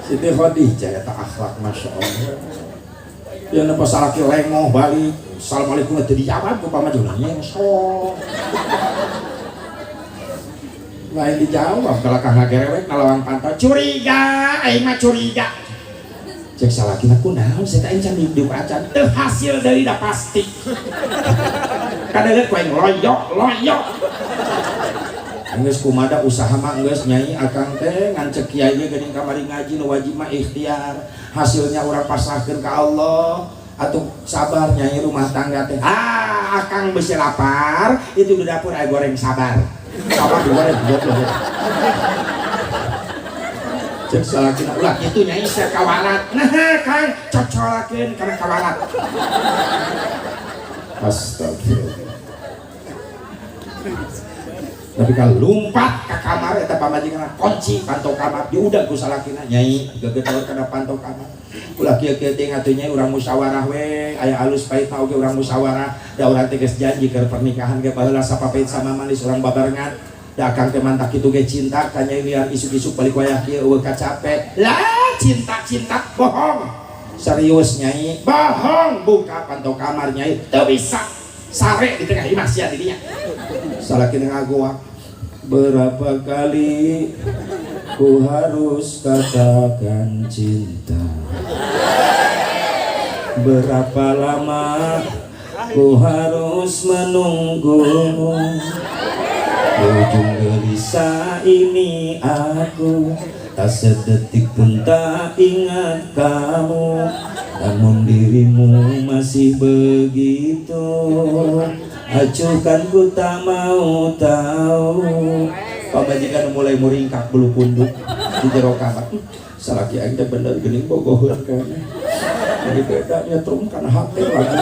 Siti Khadijah eta akhlak masya Allah. Ya napa salaki lengoh balik assalamualaikum teu dijawab ku pamajunahnya sok. Lain dijawab kalau kang ngagerewek nalawang pantau curiga, aing mah curiga. Cek salakina kunaon saya teh encan di acan teu hasil dari da pasti. Kadang ku aing loyok. Geus kumada usaha mah geus nyai akang teh ngan cek kiai ge geuning kamari ngaji nu wajib mah ikhtiar. Hasilnya urang pasrahkeun ka Allah atuh sabar nyai rumah tangga teh. Akang besi lapar, itu di dapur aya goreng sabar. Sabar digoreng goblok. Cek salakina ulah kitu nyai saya kawalat. Nah, Kang cocolakeun kana kawalat. Astagfirullah. Tapi kalau lumpat ke kamar eta pamajikan kunci pantau kamar diudag ku salakina nyai gegetor kana pantau kamar ulah kieu-kieu teh atuh nyai urang musyawarah we aya alus pahitna oge urang musyawarah da urang teh geus janji keur pernikahan ge baheula sapapait sama manis urang babarengan da akang teh mantak kitu ge cinta ka nyai liar isuk-isuk balik wayah kieu eueuh ka capek lah cinta bohong serius nyai bohong buka pantau kamar nyai teu bisa sare di tengah imah sia di dinya salakina ngagoak. Berapa kali ku harus katakan cinta, berapa lama ku harus menunggumu. Ujung gelisah ini aku tak sedetik pun tak ingat kamu, namun dirimu masih begitu acuhkan ku tak mau tahu. Pamajikan mulai muringkak bulu punduk di jero kamar. Salaki aing teh bener geuning bogoheun kana. Jadi bedanya trum kana hate lagi.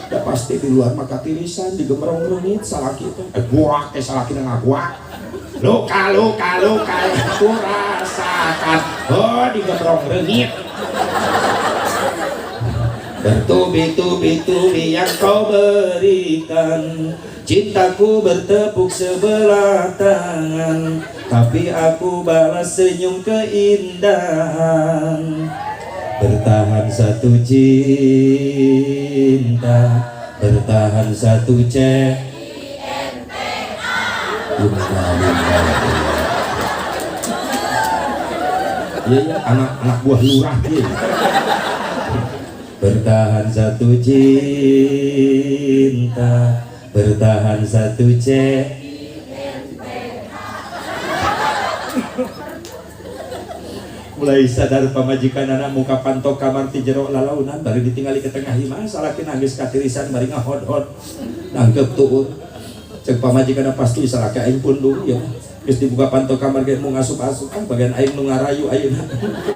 Da pasti di luar mah katirisan digemerong reungit salaki teh. Guak teh salaki ngaguak. Luka ku rasakan. Oh digemerong reungit. Bertubi-tubi yang kau berikan, cintaku bertepuk sebelah tangan, tapi aku balas senyum keindahan. Bertahan satu cinta, bertahan satu cinta. Iya anak buah lurah ya. Bertahan satu cinta, bertahan satu mulai sadar pamajikan anak muka pantau kamar ti jero lalaunan bari ditinggali ke tengah imah salakina geus katirisan bari ngahod-hod nangkep tuh cek pamajikan pasti salaki aing pundung ya geus dibuka pantau kamar ge mau ngasup-asup bagian aing nu ngarayu ayeuna